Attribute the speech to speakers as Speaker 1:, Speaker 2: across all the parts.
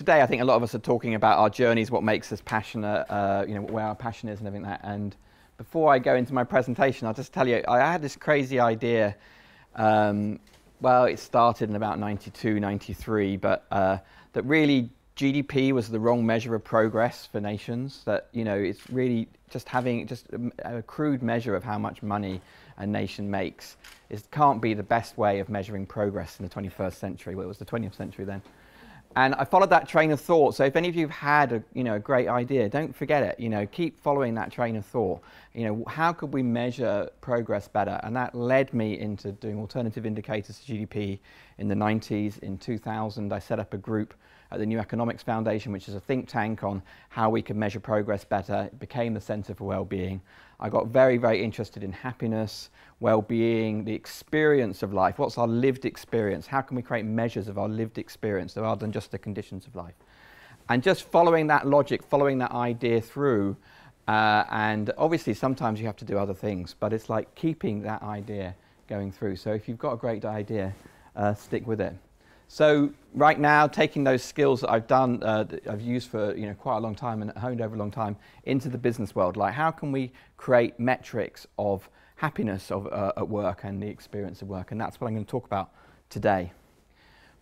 Speaker 1: today I think a lot of us are talking about our journeys, what makes us passionate, where our passion is and everything like that. And before I go into my presentation, I'll just tell you, I had this crazy idea. Well, it started in about 92, 93, but that really GDP was the wrong measure of progress for nations. That, it's really just having a crude measure of how much money a nation makes. It can't be the best way of measuring progress in the 21st century. Well, it was the 20th century then. And I followed that train of thought. So if any of you have had a great idea, don't forget it. Keep following that train of thought. How could we measure progress better? And that led me into doing alternative indicators to GDP in the 90s. In 2000, I set up a group at the New Economics Foundation, which is a think tank on how we can measure progress better. It became the Centre for Wellbeing. I got very, very interested in happiness, well-being, the experience of life. What's our lived experience? How can we create measures of our lived experience rather than just the conditions of life? And just following that logic, following that idea through, and obviously sometimes you have to do other things, but it's like keeping that idea going through. So if you've got a great idea, stick with it. So right now, taking those skills that I've done, that I've used for quite a long time and honed over a long time, into the business world, like how can we create metrics of happiness at work and the experience of work? And that's what I'm going to talk about today.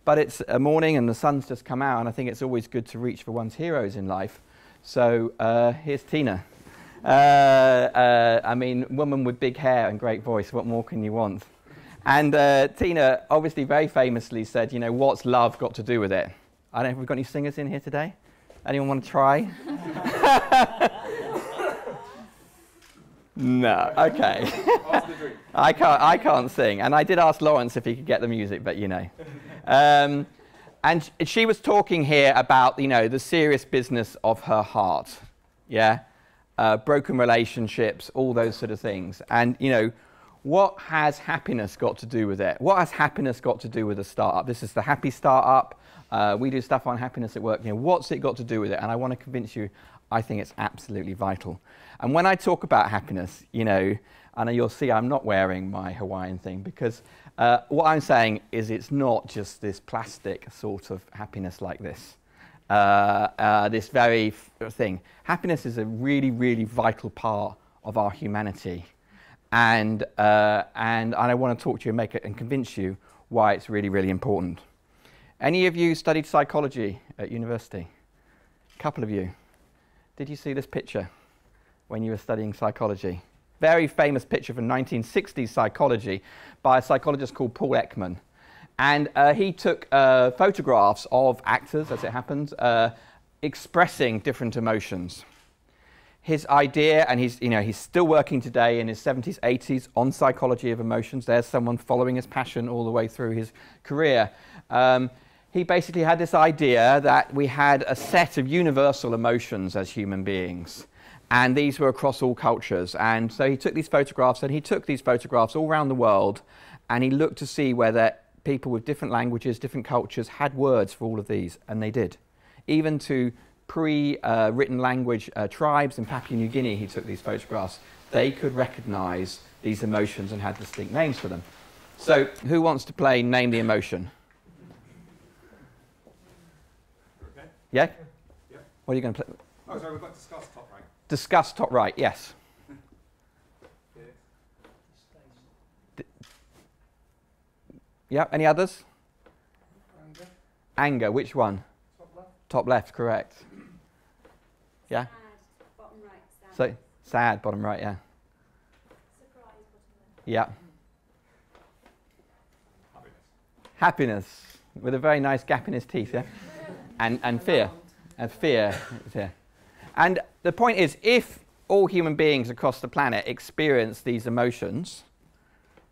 Speaker 1: But it's a morning and the sun's just come out, and I think it's always good to reach for one's heroes in life. So here's Tina. Woman with big hair and great voice. What more can you want? And Tina obviously very famously said, what's love got to do with it? I don't know if we've got any singers in here today. Anyone want to try? No, okay. I can't sing. And I did ask Lawrence if he could get the music, but And she was talking here about, the serious business of her heart. Yeah? Broken relationships, all those sort of things. And, what has happiness got to do with it? What has happiness got to do with a startup? This is the Happy Startup. We do stuff on happiness at work. What's it got to do with it? And I want to convince you, I think it's absolutely vital. And when I talk about happiness, and you'll see I'm not wearing my Hawaiian thing, because what I'm saying is it's not just this plastic sort of happiness like this. This very thing. Happiness is a really, really vital part of our humanity. And I want to talk to you and make it and convince you why it's really, really important. Any of you studied psychology at university? A couple of you. Did you see this picture when you were studying psychology? Very famous picture from 1960s psychology by a psychologist called Paul Ekman. And he took photographs of actors, as it happens, expressing different emotions. His idea, and he's still working today in his 70s, 80s on psychology of emotions. There's someone following his passion all the way through his career. He basically had this idea that we had a set of universal emotions as human beings, and these were across all cultures. And so he took these photographs, all around the world, and he looked to see whether people with different languages, different cultures had words for all of these, and they did. Even to pre-written language tribes in Papua New Guinea, he took these photographs. They could recognize these emotions and had distinct names for them. So who wants to play Name the Emotion? Okay. Yeah? Yeah. What are you going to play?
Speaker 2: Oh, sorry, we've got discuss top right.
Speaker 1: Discuss top right, yes. Yeah, any others?
Speaker 2: Anger.
Speaker 1: Anger, which one?
Speaker 2: Top left.
Speaker 1: Top left, correct. Yeah?
Speaker 3: Sad, bottom right, sad.
Speaker 1: So, sad, bottom right, yeah.
Speaker 3: Surprise, bottom left.
Speaker 1: Yeah.
Speaker 2: Happiness.
Speaker 1: Happiness, with a very nice gap in his teeth, yeah? And fear. And fear. Yeah. And the point is, if all human beings across the planet experience these emotions,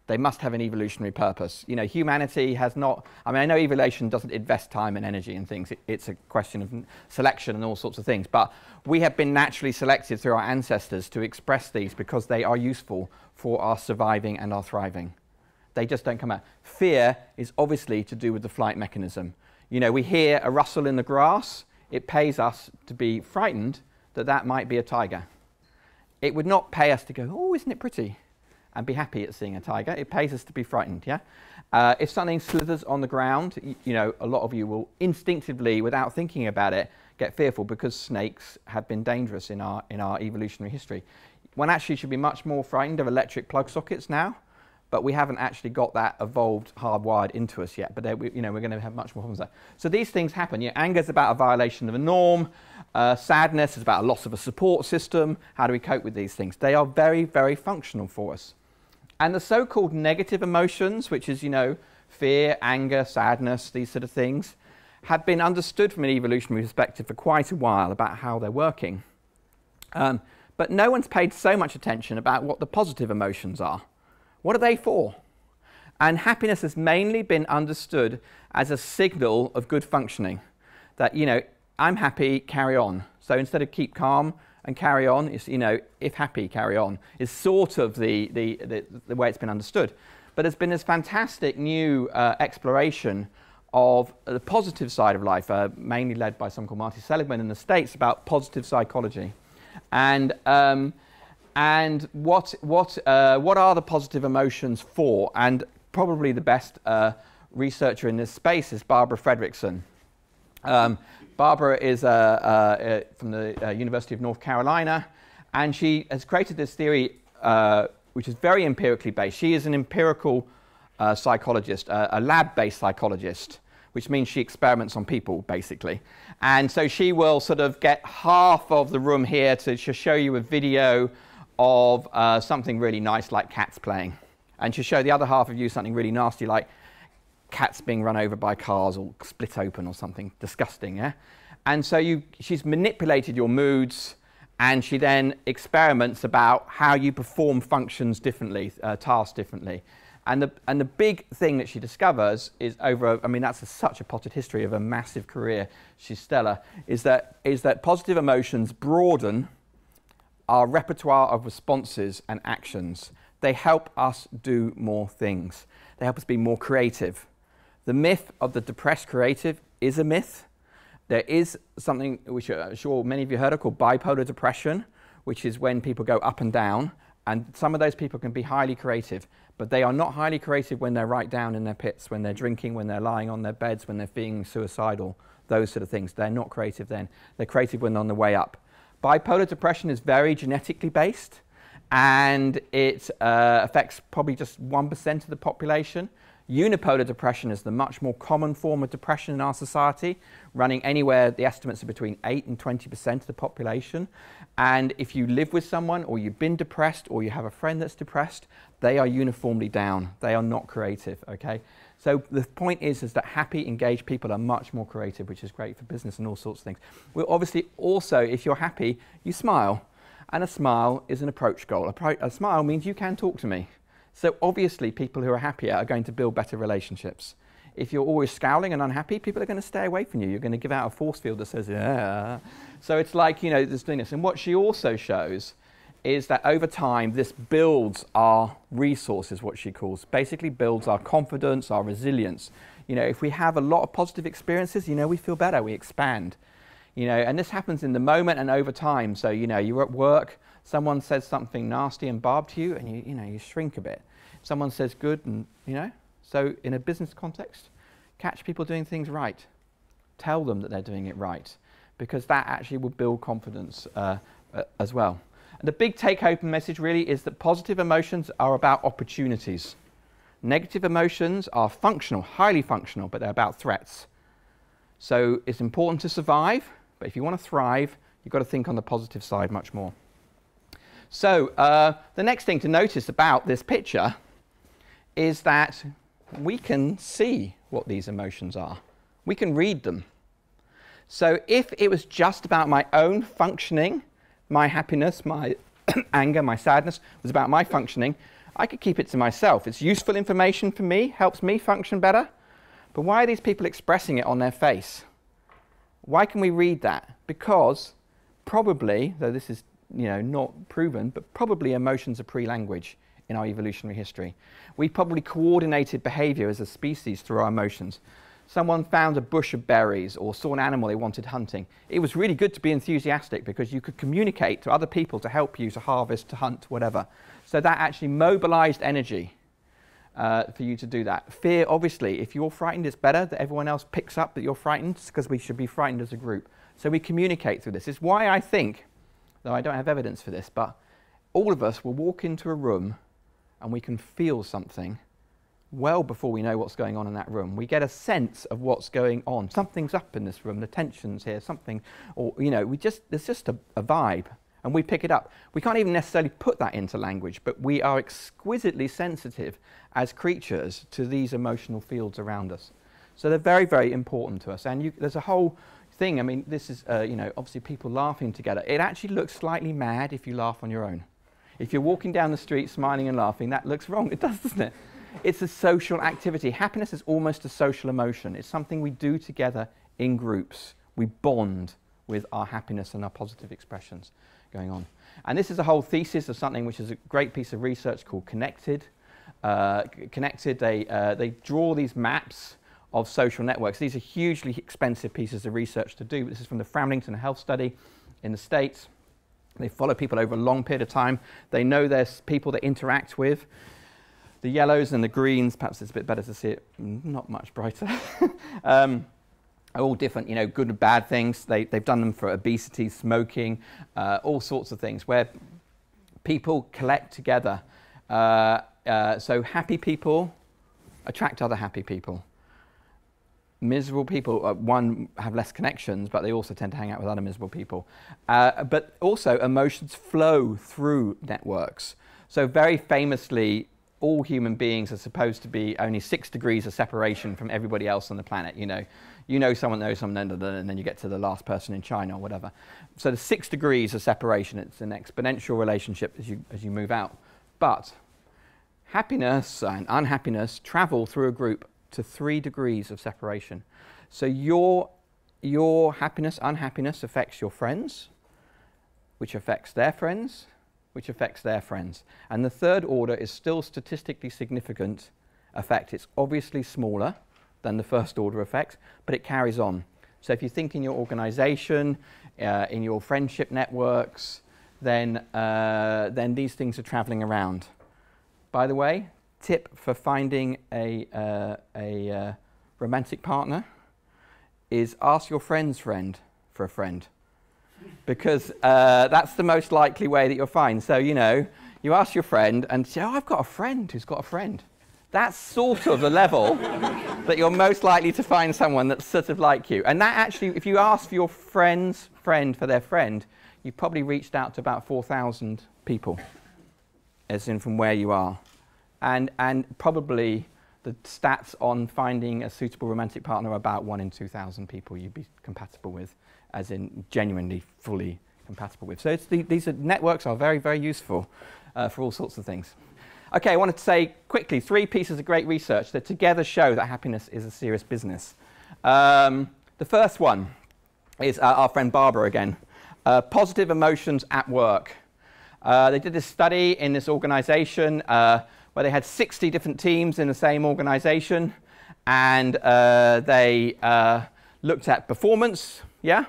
Speaker 1: they must have an evolutionary purpose. Humanity has not... I know evolution doesn't invest time and energy in things. It's a question of selection and all sorts of things. But we have been naturally selected through our ancestors to express these because they are useful for our surviving and our thriving. They just don't come out. Fear is obviously to do with the flight mechanism. We hear a rustle in the grass. It pays us to be frightened that that might be a tiger. It would not pay us to go, oh, isn't it pretty? and be happy at seeing a tiger. It pays us to be frightened, yeah? If something slithers on the ground, you know, a lot of you will instinctively, without thinking about it, get fearful because snakes have been dangerous in our evolutionary history. One actually should be much more frightened of electric plug sockets now, but we haven't actually got that evolved, hardwired into us yet. But you know, we're going to have much more problems there. So these things happen. You know, anger is about a violation of a norm. Sadness is about a loss of a support system. How do we cope with these things? They are very, very functional for us. And the so-called negative emotions, which is, you know, fear, anger, sadness, these sort of things, have been understood from an evolutionary perspective for quite a while about how they're working. But no one's paid so much attention about what the positive emotions are. What are they for? And happiness has mainly been understood as a signal of good functioning. That, you know, I'm happy, carry on. So instead of keep calm and carry on, it's, you know, if happy, carry on, is sort of the way it's been understood. But there's been this fantastic new exploration of the positive side of life, mainly led by someone called Marty Seligman in the States, about positive psychology. And what are the positive emotions for? And probably the best researcher in this space is Barbara Fredrickson. Barbara is from the University of North Carolina, and she has created this theory which is very empirically based. She is an empirical psychologist, a lab-based psychologist, which means she experiments on people, basically. And so she will sort of get half of the room here to show you a video of something really nice like cats playing. And she'll show the other half of you something really nasty like cats being run over by cars or split open or something disgusting, yeah? And so she's manipulated your moods, and she then experiments about how you perform functions differently, tasks differently. And the big thing that she discovers is I mean, that's such a potted history of a massive career, she's stellar, is that positive emotions broaden our repertoire of responses and actions. They help us do more things. They help us be more creative. The myth of the depressed creative is a myth. There is something which I'm sure many of you heard of called bipolar depression, which is when people go up and down, and some of those people can be highly creative, but they are not highly creative when they're right down in their pits, when they're drinking, when they're lying on their beds, when they're feeling suicidal, those sort of things. They're not creative then. They're creative when they're on the way up. Bipolar depression is very genetically based, and it affects probably just 1% of the population. Unipolar depression is the much more common form of depression in our society, running anywhere, the estimates are between 8 and 20% of the population. And if you live with someone, or you've been depressed, or you have a friend that's depressed, they are uniformly down. They are not creative, okay? So the point is that happy, engaged people are much more creative, which is great for business and all sorts of things. Well, obviously, also, if you're happy, you smile. And a smile is an approach goal. A smile means you can talk to me. So obviously, people who are happier are going to build better relationships. If you're always scowling and unhappy, people are going to stay away from you. You're going to give out a force field that says, yeah. So it's like, you know, there's doing this. And what she also shows is that over time, this builds our resources, what she calls, basically builds our confidence, our resilience. You know, if we have a lot of positive experiences, you know, we feel better, we expand. You know, and this happens in the moment and over time. So, you know, you're at work, someone says something nasty and barbed to you, and you know, you shrink a bit. Someone says good, and, you know, so in a business context, catch people doing things right. Tell them that they're doing it right, because that actually will build confidence as well. And the big take-home message really is that positive emotions are about opportunities. Negative emotions are functional, highly functional, but they're about threats. So it's important to survive, but if you want to thrive, you've got to think on the positive side much more. So the next thing to notice about this picture is that we can see what these emotions are. We can read them. So if it was just about my own functioning, my happiness, my anger, my sadness was about my functioning, I could keep it to myself. It's useful information for me, helps me function better. But why are these people expressing it on their face? Why can we read that? Because probably, though this is, you know, not proven, but probably emotions are pre-language in our evolutionary history. We probably coordinated behavior as a species through our emotions. Someone found a bush of berries or saw an animal they wanted hunting. It was really good to be enthusiastic because you could communicate to other people to help you to harvest, to hunt, whatever. So that actually mobilized energy for you to do that. Fear, obviously, if you're frightened, it's better that everyone else picks up that you're frightened, because we should be frightened as a group. So we communicate through this. It's why I think, though I don't have evidence for this, but all of us will walk into a room and we can feel something well before we know what's going on in that room. We get a sense of what's going on. Something's up in this room, the tension's here, something, or, you know, there's just a vibe, and we pick it up. We can't even necessarily put that into language, but we are exquisitely sensitive as creatures to these emotional fields around us. So they're very, very important to us. And there's a whole thing, I mean, this is, you know, obviously people laughing together. It actually looks slightly mad if you laugh on your own. If you're walking down the street smiling and laughing, that looks wrong. It does, doesn't it? It's a social activity. Happiness is almost a social emotion. It's something we do together in groups. We bond with our happiness and our positive expressions going on. And this is a whole thesis of something which is a great piece of research called Connected. They draw these maps of social networks. These are hugely expensive pieces of research to do. This is from the Framlington Health Study in the States. They follow people over a long period of time. They know there's people they interact with. The yellows and the greens, perhaps it's a bit better to see it, not much brighter, are all different, you know, good and bad things. They've done them for obesity, smoking, all sorts of things where people collect together. So happy people attract other happy people. Miserable people, one, have less connections, but they also tend to hang out with other miserable people. But also emotions flow through networks. So very famously, all human beings are supposed to be only 6 degrees of separation from everybody else on the planet. You know someone knows someone, and then you get to the last person in China or whatever. So the 6 degrees of separation, it's an exponential relationship as you move out. But happiness and unhappiness travel through a group to 3 degrees of separation. So your happiness, unhappiness affects your friends, which affects their friends, which affects their friends. And the third order is still statistically significant effect. It's obviously smaller than the first order effect, but it carries on. So if you think in your organization, in your friendship networks, then these things are traveling around. By the way, tip for finding a romantic partner is ask your friend's friend for a friend. Because that's the most likely way that you'll find. So, you know, you ask your friend and say, oh, I've got a friend who's got a friend. That's sort of the level that you're most likely to find someone that's sort of like you. And that actually, if you ask for your friend's friend for their friend, you've probably reached out to about 4,000 people, as in from where you are. And probably the stats on finding a suitable romantic partner are about 1 in 2,000 people you'd be compatible with, as in genuinely, fully compatible with. So these networks are very, very useful for all sorts of things. Okay, I wanted to say quickly 3 pieces of great research that together show that happiness is a serious business. The first one is our friend Barbara again. Positive emotions at work. They did this study in this organization where they had 60 different teams in the same organization, and they looked at performance, yeah?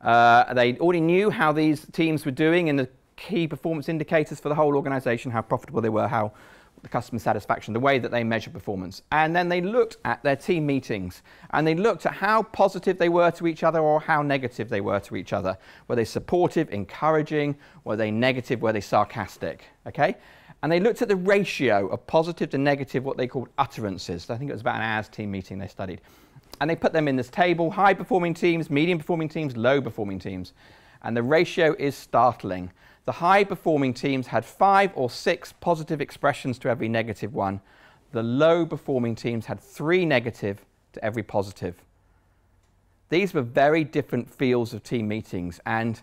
Speaker 1: They already knew how these teams were doing in the key performance indicators for the whole organization, how profitable they were, how the customer satisfaction, the way that they measure performance. And then they looked at their team meetings, and they looked at how positive they were to each other or how negative they were to each other. Were they supportive, encouraging? Were they negative? Were they sarcastic? Okay? And they looked at the ratio of positive to negative, what they called utterances. I think it was about an hour's team meeting they studied. And they put them in this table: high-performing teams, medium-performing teams, low-performing teams. And the ratio is startling. The high-performing teams had 5 or 6 positive expressions to every negative one. The low-performing teams had 3 negative to every positive. These were very different fields of team meetings. And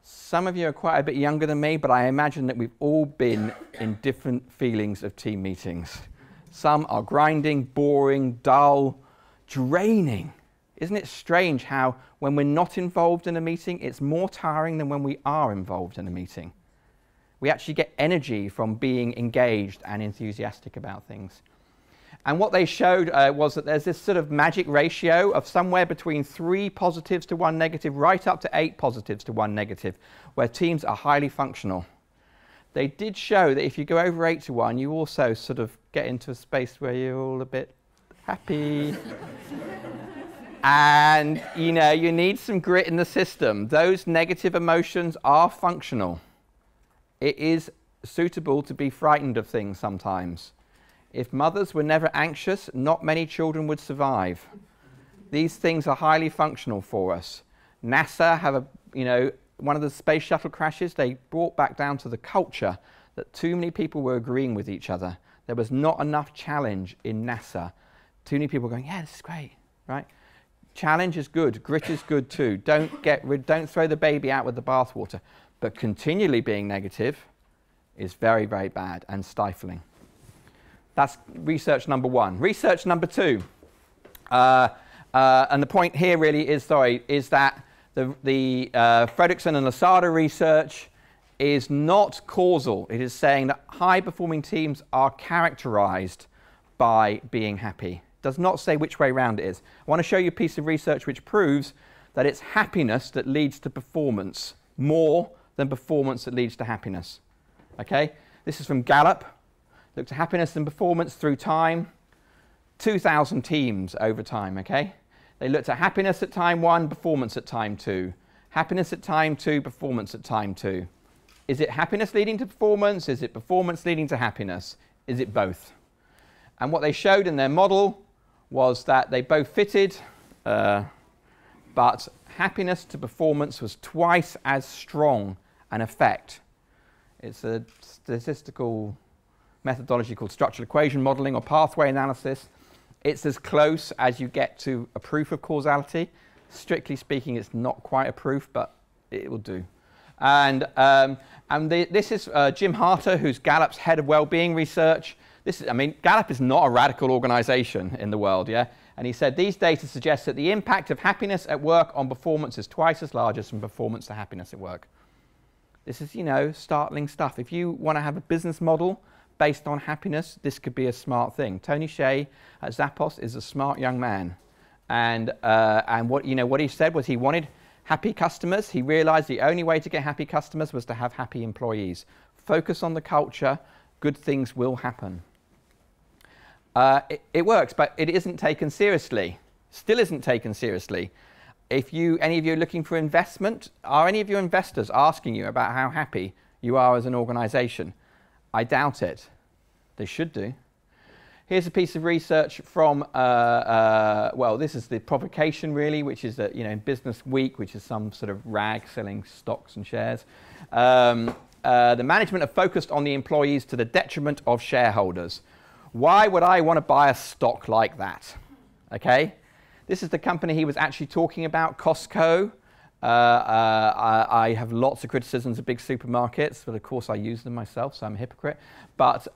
Speaker 1: some of you are quite a bit younger than me, but I imagine that we've all been in different feelings of team meetings. Some are grinding, boring, dull, draining. Isn't it strange how when we're not involved in a meeting, it's more tiring than when we are involved in a meeting? We actually get energy from being engaged and enthusiastic about things. And what they showed was that there's this sort of magic ratio of somewhere between 3 positives to 1 negative, right up to 8 positives to 1 negative, where teams are highly functional. they did show that if you go over 8 to 1, you also sort of get into a space where you're all a bit happy. And, you know, you need some grit in the system. Those negative emotions are functional. It is suitable to be frightened of things sometimes. If mothers were never anxious, not many children would survive. These things are highly functional for us. NASA have one of the space shuttle crashes, they brought back down to the culture that too many people were agreeing with each other. There was not enough challenge in NASA. Too many people going, yeah, this is great, right? Challenge is good, grit is good too. Don't throw the baby out with the bathwater. But continually being negative is very, very bad and stifling. That's research number 1. Research number 2, and the point here really is that the Fredrickson and Lasada research is not causal. It is saying that high-performing teams are characterized by being happy. It does not say which way round it is. I want to show you a piece of research which proves that it's happiness that leads to performance more than performance that leads to happiness. Okay? This is from Gallup. Looked at happiness and performance through time. 2,000 teams over time, okay? They looked at happiness at time 1, performance at time 2. Happiness at time 2, performance at time 2. Is it happiness leading to performance? Is it performance leading to happiness? Is it both? And what they showed in their model was that they both fitted, but happiness to performance was twice as strong an effect. It's a statistical methodology called structural equation modeling or pathway analysis. It's as close as you get to a proof of causality. Strictly speaking, it's not quite a proof, but it will do. And this is Jim Harter, who's Gallup's head of Wellbeing research. Gallup is not a radical organization in the world, yeah? And he said, these data suggest that the impact of happiness at work on performance is twice as large as from performance to happiness at work. This is, startling stuff. If you want to have a business model based on happiness, this could be a smart thing. Tony Hsieh at Zappos is a smart young man. And what he said was he wanted happy customers. He realized the only way to get happy customers was to have happy employees. Focus on the culture, good things will happen. It works, but it isn't taken seriously. Still isn't taken seriously. If any of you are looking for investment, are any of your investors asking you about how happy you are as an organization? I doubt it. They should do. Here's a piece of research from, this is the Provocation really, which is Business Week, which is some sort of rag selling stocks and shares. The management are focused on the employees to the detriment of shareholders. Why would I want to buy a stock like that? Okay, this is the company he was actually talking about, Costco. I have lots of criticisms of big supermarkets, but of course I use them myself, so I'm a hypocrite. But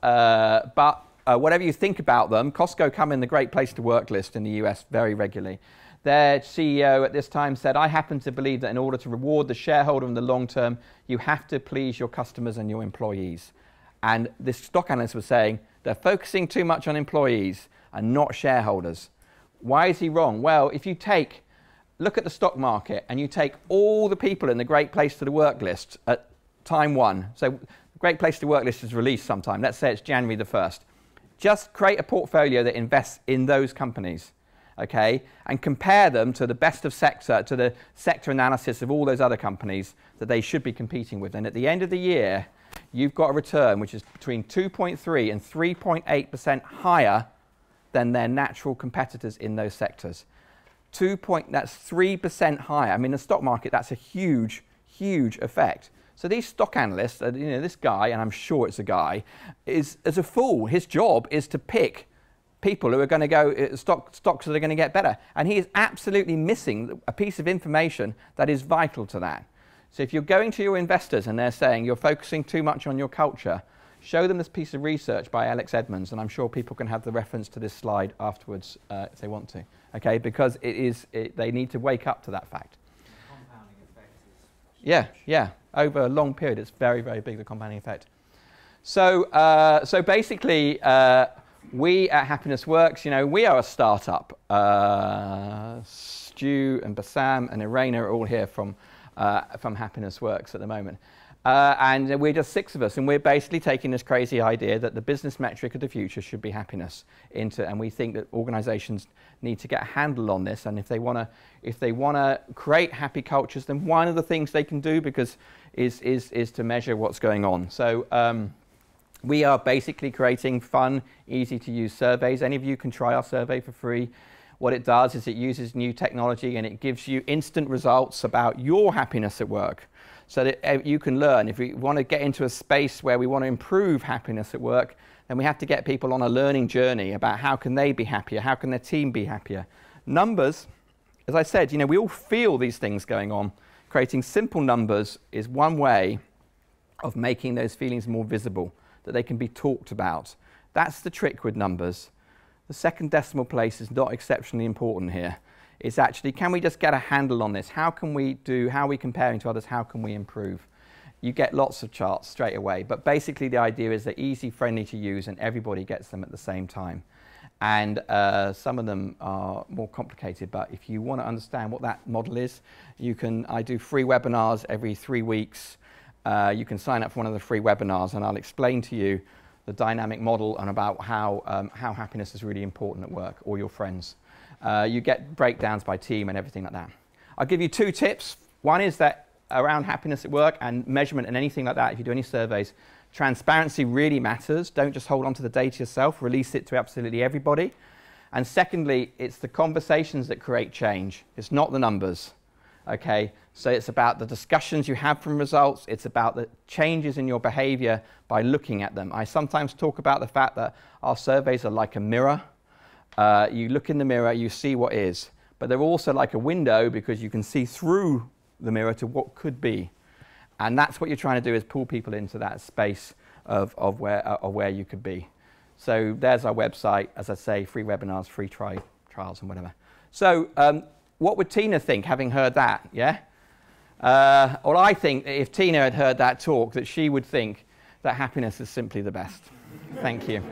Speaker 1: whatever you think about them, Costco come in the Great Place to Work list in the US very regularly. Their CEO at this time said, I happen to believe that in order to reward the shareholder in the long term, you have to please your customers and your employees. And this stock analyst was saying, they're focusing too much on employees and not shareholders. Why is he wrong? Well, if you look at the stock market and you take all the people in the Great Place to Work list at time 1. So the Great Place to Work list is released sometime. Let's say it's January the 1st. Just create a portfolio that invests in those companies, okay, and compare them to the best of sector, to the sector analysis of all those other companies that they should be competing with. And at the end of the year, you've got a return which is between 2.3 and 3.8% higher than their natural competitors in those sectors. That's 3% higher. I mean, the stock market, that's a huge, huge effect. So these stock analysts, this guy, and I'm sure it's a guy, is a fool. His job is to pick people who are going to go, stocks that are going to get better. And he is absolutely missing a piece of information that is vital to that. So if you're going to your investors and they're saying you're focusing too much on your culture, show them this piece of research by Alex Edmonds, and I'm sure people can have the reference to this slide afterwards if they want to. Okay, because they need to wake up to that fact.
Speaker 2: The compounding effect is...
Speaker 1: Yeah. Over a long period, it's very, very big, the compounding effect. So, basically, we at Happiness Works, we are a startup. Stu and Bassam and Irena are all here from Happiness Works at the moment. And we're just 6 of us, and we're basically taking this crazy idea that the business metric of the future should be happiness and we think that organizations need to get a handle on this, and if they want to create happy cultures, then one of the things they can do is to measure what's going on. So we are basically creating fun, easy to use surveys. Any of you can try our survey for free. What it does is it uses new technology and it gives you instant results about your happiness at work, so that you can learn. If we want to get into a space where we want to improve happiness at work, then we have to get people on a learning journey about how can they be happier, how can their team be happier. Numbers, as I said, we all feel these things going on. Creating simple numbers is one way of making those feelings more visible, that they can be talked about. That's the trick with numbers. The second decimal place is not exceptionally important here. It's actually, can we just get a handle on this? How are we comparing to others? How can we improve? You get lots of charts straight away, but basically the idea is they're easy, friendly to use, and everybody gets them at the same time. And some of them are more complicated, but if you want to understand what that model is, I do free webinars every 3 weeks. You can sign up for one of the free webinars, and I'll explain to you the dynamic model and about how happiness is really important at work, or your friends. You get breakdowns by team and everything like that. I'll give you 2 tips. One is that around happiness at work and measurement and anything like that, if you do any surveys, transparency really matters. Don't just hold on to the data yourself. Release it to absolutely everybody. And secondly, it's the conversations that create change. It's not the numbers. Okay? So it's about the discussions you have from results. It's about the changes in your behavior by looking at them. I sometimes talk about the fact that our surveys are like a mirror. You look in the mirror, you see what is. But they're also like a window because you can see through the mirror to what could be. And that's what you're trying to do, is pull people into that space of where you could be. So there's our website. As I say, free webinars, free trials and whatever. So what would Tina think, having heard that? Yeah? Well, I think that if Tina had heard that talk, that she would think that happiness is simply the best. Thank you.